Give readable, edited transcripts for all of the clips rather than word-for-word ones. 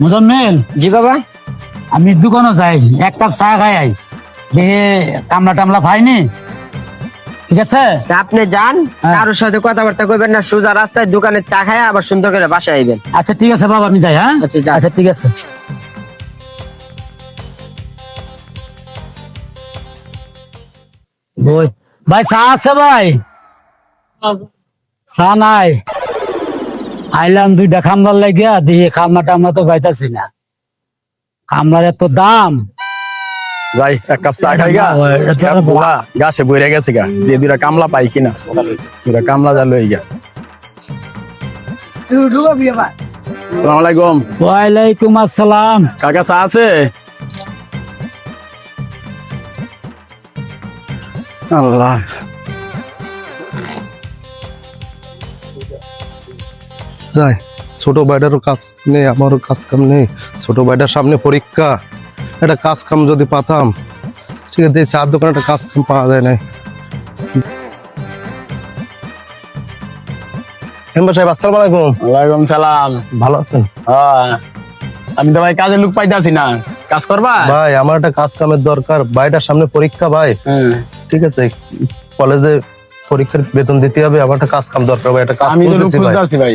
মুজাম্মেল, জি বাবা। আমি দোকানে যাই, এক কাপ চা খাই আই, দেখে কামলা টামলা পাইনি। ঠিক আছে, আপনি যান, কারোর সাথে কথাবার্তা করবেন না, সোজা রাস্তায় দোকানে চা খায় আবার সুন্দর করে বাসায় আইবেন। আচ্ছা ঠিক আছে বাবা, আমি যাই। হ্যাঁ আচ্ছা, যান। আচ্ছা ঠিক আছে। ভাই চা আছে ভাই? চা নাই। আইলাম দুইটা খামলার লাগিয়া, দিয়ে খামলা টামলা তো পাইতাছি না, খামলার এত দাম। যাই এক কাপ চা খাই গা, গাছে বইরে গেছে গা, দিয়ে দুইটা কামলা পাই কিনা, দুইটা কামলা যা লই গা। আসসালামু আলাইকুম। ওয়ালাইকুম আসসালাম। কাকা চা আছে? আল্লাহ, যাই, ছোট ভাইটারও কাজ নেই, আমারও কাজ কাম নেই, ছোট ভাইটার সামনে পরীক্ষা, একটা কাজ কাম যদি পাতাম। ঠিক আছে, চার দোকানে একটা কাজ কাম পাওয়া যায় নাই। মেম্বার সাহেব আসসালামু আলাইকুম। ওয়ালাইকুম সালাম। ভালো আছেন? হ্যাঁ, আমি তো ভাই কাজে লোক পাইতাছি না, কাজ করবা? ভাই আমার একটা কাজ কামের দরকার, ভাইটার সামনে পরীক্ষা ভাই। ঠিক আছে, কলেজে পরীক্ষার বেতন দিতে হবে, আমার একটা কাজ কাম দরকার ভাই, একটা কাজ আমি তো লোক খুঁজতেছি ভাই, খুঁজতেছি ভাই।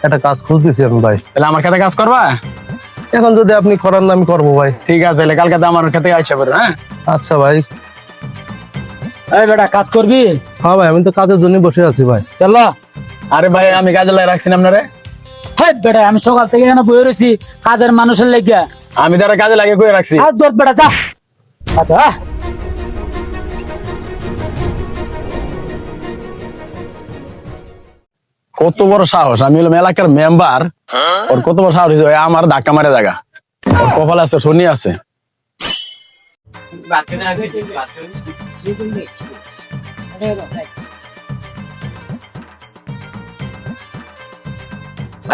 একটা কাজ খুঁজতেছি আমি ভাই। তাহলে আমার খেতে কাজ করবা? এখন যদি আপনি করান না আমি করবো ভাই। ঠিক আছে, তাহলে কালকে আমার খেতে আইসা পড়ো। হ্যাঁ আচ্ছা ভাই। এই বেটা, কাজ করবি? হ্যাঁ ভাই, আমি তো কাজের জন্য বসে আছি ভাই। চলো। আরে ভাই, আমি কাজে লাগে রাখছি না আপনারে। হ্যাঁ বেটা, আমি সকাল থেকে এখানে বয়ে রয়েছি কাজের মানুষের লাগিয়া। আমি তারা কাজে লাগে কই রাখছি। আর দৌড় বেটা, যা। আচ্ছা, কত বড় সাহস, আমি হলাম এলাকার মেম্বার, ওর কত বড় সাহস হয়েছে, আমার ধাক্কা মারে জায়গা, ওর কপালে আছে, শনি আছে।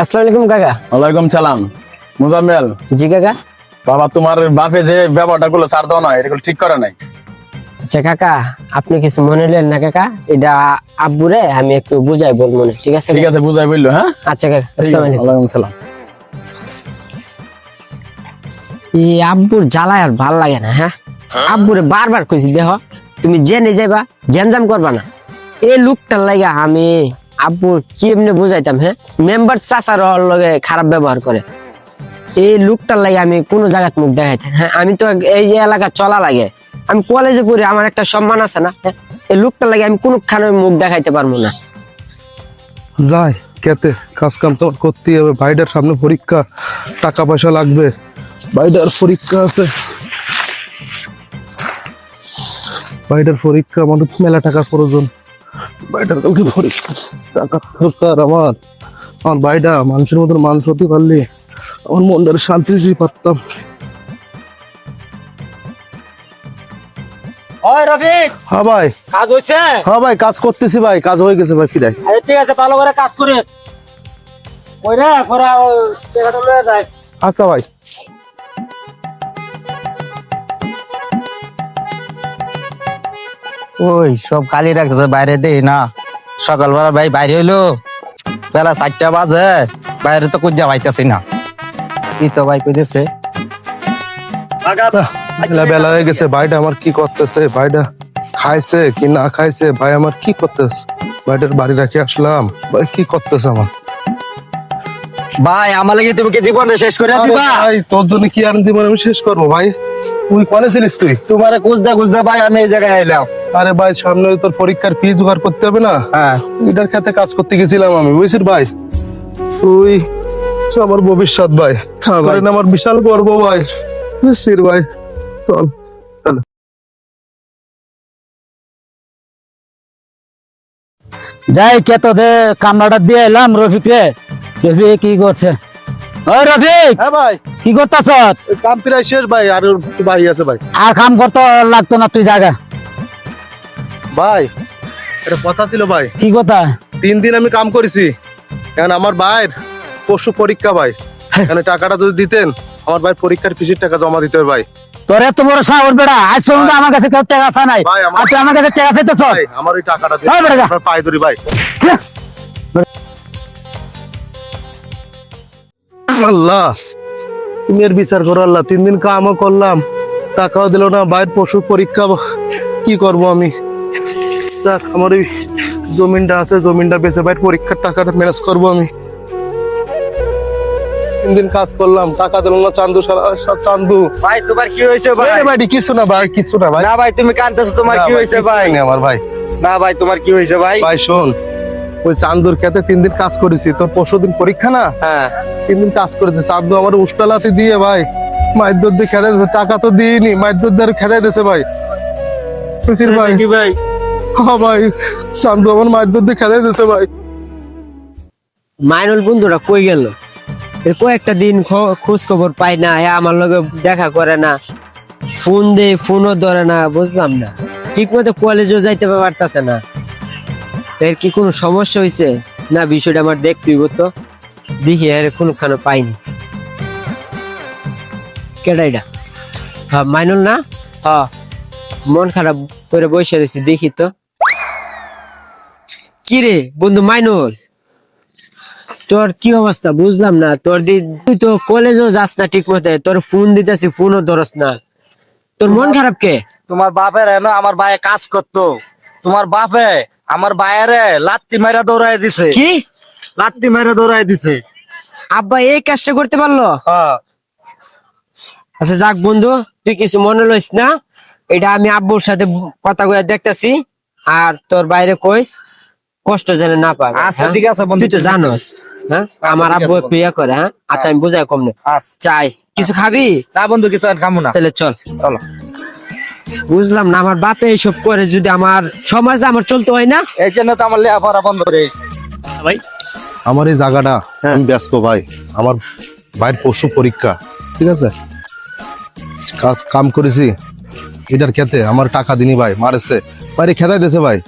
আসসালামু আলাইকুম কাকা। ওয়ালাইকুম সালাম। মুজাম্মেল, জি কাকা। বাবা তোমার বাপে যে ব্যবহারটা গুলো ছাড় দাও না, এটা ঠিক করে নাই। আচ্ছা কাকা, আপনি কিছু মনে নেন না কাকা, এটা আব্বুরে আমি একটু বুঝাই বলবো না, ঠিক আছে? ঠিক আছে, বুঝাই বললো। হ্যাঁ আচ্ছা কাকা, ঠিক আছে, আসসালামু আলাইকুম। ওয়ালাইকুম সালাম। এই আব্বুর জ্বালায় আর ভাল লাগে না। হ্যাঁ, আব্বুরে বারবার কইছি, দেখো তুমি জেনে যাইবা, গ্যাঞ্জাম করবা না। এই লোকটার লাগে আমি আব্বুর কি এমনি বুঝাইতাম। হ্যাঁ, মেম্বার চাচার লগে খারাপ ব্যবহার করে, এই লোকটার লাগে আমি কোন জায়গায় মুখ দেখাইতাম। হ্যাঁ, আমি তো এই যে এলাকা চলা লাগে, আমি কলেজে পড়ি, আমার একটা সম্মান আছে না? হ্যাঁ, এই লোকটার লাগে আমি কোনখানে মুখ দেখাইতে পারবো না। যাই, কেতে কাজ কাম তো করতেই হবে, ভাইটার সামনে পরীক্ষা, টাকা পয়সা লাগবে, ভাইটার পরীক্ষা আছে, ভাইটার পরীক্ষা, আমার মেলা টাকার প্রয়োজন, ভাইটার কালকে পরীক্ষা, টাকা দরকার আমার। আমার ভাইটা মানুষের মতন মানুষ হতে পারলে আমার মনটার শান্তি দিতে পারতাম। ওই রফিক, হ্যাঁ ভাই। কাজ হইছে? হ্যাঁ ভাই, কাজ করতেছি ভাই, কাজ হয়ে গেছে ভাই, ফিরাই। আরে ঠিক আছে, ভালো করে কাজ করিস। ওই রে পরে টাকাটা লয়ে যায়। আচ্ছা ভাই। ওই সব খালি রাখতেছে, বাইরে দেই না। সকালবেলা ভাই বাইরে হইলো, বেলা 4টা বাজে, বাইরে তো কুজা পাইতেছি না। কি তো ভাই কইতেছে, বেলা বেলা হয়ে গেছে, ভাইটা আমার কি করতেছে, ভাইটা খাইছে কি না খাইছে, ভাই আমার কি করতেছে, ভাইটার বাড়ি রাখি আসলাম, ভাই কি করতেছে আমার। ভাই আমার লাগে তুমি কি জীবনে শেষ করে দিবা? ভাই তোর জন্য কি আর জীবন আমি শেষ করবো ভাই, তুই কোনে ছিলিস তুই? তোমারে খুঁজতে খুঁজতে ভাই আমি এই জায়গায় এলাম। আরে ভাই, সামনে তোর পরীক্ষার ফি জোগাড় করতে হবে না? হ্যাঁ, এটার খেতে কাজ করতে গেছিলাম আমি, বুঝছিস ভাই? তুই আমার ভবিষ্যৎ ভাই, আমার বিশাল গর্ব ভাই, বুঝছিস ভাই? চল। যাই কে তো দে কামড়াটা দিয়ে এলাম রফিকরে। রফিক কি করছে? ওই রফিক হ্যাঁ ভাই, কি করতেছ? এই কাম প্রায় শেষ ভাই, আর একটু বাকি আছে ভাই। আর কাম করতে লাগতো না, তুই জায়গা। ভাই এটা কথা ছিল ভাই, কি কথা? 3 দিন আমি কাম করেছি, এখন আমার ভাইয়ের পরশু পরীক্ষা ভাই, এখানে টাকাটা যদি দিতেন, আমার ভাই পরীক্ষার ফিসের টাকা জমা দিতে হবে ভাই। তোর এত বড় সাহস বেড়া, আজ পর্যন্ত আমার কাছে কেউ টাকা আসা নাই, ভাই, আমার- আর তুই আমার কাছে টাকা চাইতেছ? ভাই আমার ওই টাকাটা দিন, হ্যাঁ, বেটা। আপনার পায়ে ধরি ভাই। আল্লাহ, তুমি এর বিচার করো আল্লাহ। 3 দিন কামও করলাম, টাকাও দিল না, বাইরের পশু পরীক্ষা, কি করব আমি? যাক, আমার ওই জমিনটা আছে, জমিনটা বেচে বাইরের পরীক্ষার টাকাটা ম্যানেজ করব আমি। 3 দিন কাজ করলাম, টাকা দিল না। চান্দু চান্দু ভাই তোমার কি হয়েছে ভাই? ভাই কিছু না ভাই, কিছু না ভাই। না ভাই তুমি কাঁদতেছো, তোমার না কি ভাই, হয়েছে কিছু ভাই? হয়নি আমার ভাই। না ভাই তোমার কি হয়েছে ভাই? ভাই শোন, ওই চান্দুর খেতে 3 দিন কাজ করেছি, তোর পরশু দিন পরীক্ষা না, হ্যাঁ 3 দিন কাজ করেছে। চান্দু আমার উষ্টালাতি দিয়ে ভাই মায়ের দুধ দিয়ে খেতে দিয়েছে, টাকা তো দিইনি, মায়ের দুধ দিয়ে খেতে দিয়েছে ভাই। বুঝছিস ভাই? কি ভাই? হ্যাঁ ভাই, চান্দু আমার মায়ের দুধ দিয়ে খেতে দিয়েছে ভাই। মাইনুল বন্ধুরা কই গেল? এর কয়েকটা দিন খোঁজ খবর পাই না, আমার লগে দেখা করে না, ফোন দে ফোনও ধরে না, বুঝলাম না। ঠিক মতো কলেজেও যাইতে পারতাছে না। এর কি কোনো সমস্যা হয়েছে না? বিষয়টা আমার দেখতে হইব তো, দেখি এর কোনখানে পাইনি। কেডা এটা? হ্যাঁ মাইনুল না? হ্যাঁ, মন খারাপ করে বসে রয়েছি, দেখি তো। কি রে বন্ধু মাইনুল, তোর কি অবস্থা বুঝলাম না। তুই তো কলেজও যাস না ঠিক মতো, তোর ফোন দিতেছি ফোনও ধরস না, তোর মন খারাপ কে? তোমার বাপের এনো আমার ভাইয়ে কাজ করতো, তোমার বাপে আমার ভাইয়ারে লাত্তি মাইরা দৌড়াই দিছে। কি লাত্তি মাইরা দৌড়াই দিছে? আব্বা এই কাজটা করতে পারলো? হ্যাঁ আচ্ছা যাক বন্ধু, তুই কিছু মনে লইস না, এটা আমি আব্বুর সাথে কথা কয়ে দেখতেছি, আর তোর বাইরে কইস কষ্ট যেন না পাবে। আচ্ছা, হ্যাঁ? ঠিক আছে বন্ধু, তুই তো জানোস হ্যাঁ আমার ঠিক আব্বু আছে একটু ইয়া করে। হ্যাঁ আচ্ছা আমি বুঝাই কম না। আচ্ছা। চাই কিছু খাবি? না বন্ধু কিছু আর খামু না, তাহলে চল। চলো। বুঝলাম না, আমার বাপে এইসব করে, যদি আমার সমাজে আমার চলতে হয় না। এই জন্য তো আমার লেখাপড়া বন্ধ করে দিয়েছে। ভাই আমার এই জায়গাটা আমি ব্যস্ত ভাই, আমার ভাইয়ের পরশু পরীক্ষা, ঠিক আছে? কাজ কাম করেছি, এটার খেতে আমার টাকা দিনি ভাই, মারেছে বাইরে খেতাই দিয়েছে ভাই।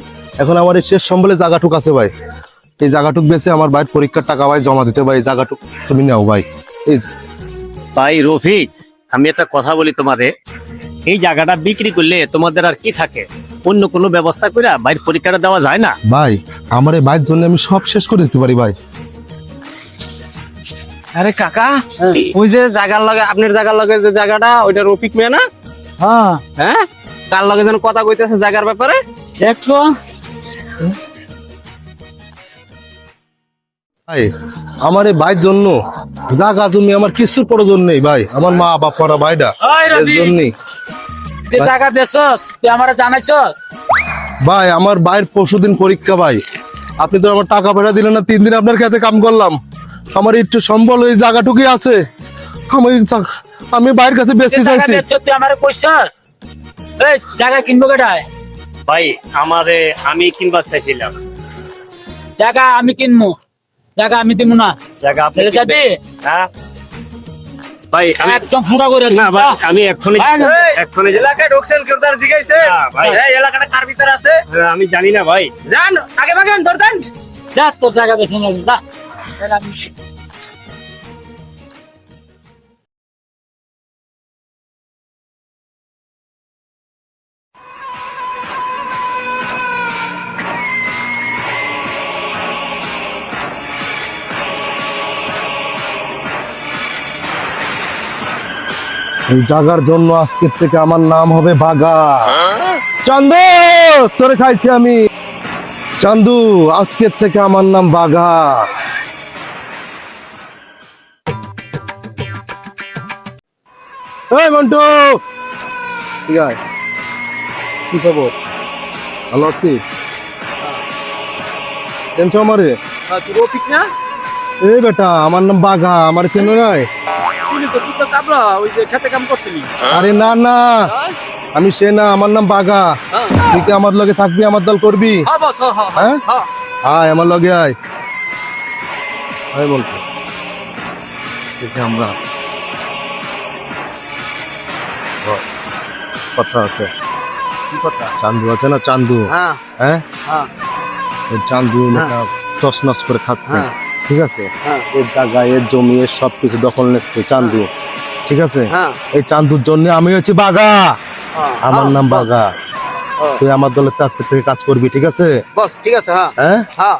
এখন আমার এই শেষ সম্বলে জায়গাটুক আছে ভাই, এই জায়গাটুক বেচে আমার ভাইয়ের পরীক্ষার টাকা ভাই জমা দিতে ভাই, জায়গাটুক তুমি নাও ভাই। এই ভাই রফিক, আমি একটা কথা বলি তোমারে, এই জায়গাটা বিক্রি করলে তোমাদের আর কি থাকে? অন্য কোনো ব্যবস্থা করে বাইরের পরীক্ষাটা দেওয়া যায় না? ভাই, আমার এই ভাইয়ের জন্য আমি সব শেষ করে দিতে পারি ভাই। আরে কাকা, ওই যে জায়গার লগে, আপনার জায়গার লগে যে জায়গাটা, ওইটা রফিক মেয়ে না? হ্যাঁ হ্যাঁ, তার লগে যেন কথা কইতেছে জায়গার ব্যাপারে। একটু ভাই আমার এই ভাইয়ের জন্য জায়গা জমি আমার কিছুর প্রয়োজন নেই ভাই, আমার মা বাপারা ভাইটা এর জন্যই তুই জায়গা বেচছস, তুই আমারে জানাইছ? ভাই আমার ভাইয়ের পরশুদিন পরীক্ষা ভাই, আপনি তো আমার টাকা পয়সা দিলেন না, 3 দিন আপনার খেতে কাম করলাম, আমার একটু সম্বল ওই জায়গাটুকুই আছে, আমি ভাইয়ের কাছে বেচতে জায়গা চাইছি। বেচছ, তুই আমারে কইছ? এই জায়গা কিনবো কেটায়? ভাই আমি কিনবার চাইছিলাম। জায়গা আমি কিনবো, জায়গা আমি দিব না। জায়গা আপনি ছেলে কিনবেন? যাবি? হ্যাঁ ভাই, আমি একদম পুরা করে না ভাই, আমি এক্ষুনি এক্ষুনি এলাকায় ঢুকছেন, কেউ তার জিজ্ঞাসা? না, ভাই। এই এলাকাটা কার ভিতরে আছে? আমি জানি না ভাই। জান আগে ভাগেন, ধরতেন। যা তোর জায়গা বেছে না, যা। এই জায়গার জন্য আজকের থেকে আমার নাম হবে বাগা। চান্দু, তোরে খাইছি আমি। চান্দু, আজকের থেকে আমার নাম বাঘা। এই মন্টু, ঠিক আছে? কি খবর? ভালো আছি? টেনশন আমারে? রফিক না? এই বেটা, আমার নাম বাঘা, আমার চেনো নাই? চিনি তো, তুই তো কাবলা ওই যে খেতে কাম করছিলি। আরে না না, আমি সে না, আমার নাম বাঘা। তুই কি আমার লগে থাকবি, আমার দল করবি? হ্যাঁ বস, হ্যাঁ হ্যাঁ? হ্যাঁ। আয় আমার লগে আয় বলতো দেখি আমরা বস, কথা আছে। কি কথা? চান্দু আছে না, চান্দু, হ্যাঁ হ্যাঁ হ্যাঁ ওই চান্দু তছনছ করে খাচ্ছে, হ্যাঁ। ঠিক আছে? হ্যাঁ। এর জায়গা, এর জমি, এর সবকিছু দখল নিচ্ছে চান্দু, ঠিক আছে? হ্যাঁ এই চান্দুর জন্য আমি হচ্ছি বাঘা, আমার নাম বাঘা। হ্যাঁ। তুই আমার দলের কাছ থেকে কাজ করবি, ঠিক আছে? বস ঠিক আছে। হ্যাঁ হ্যাঁ হ্যাঁ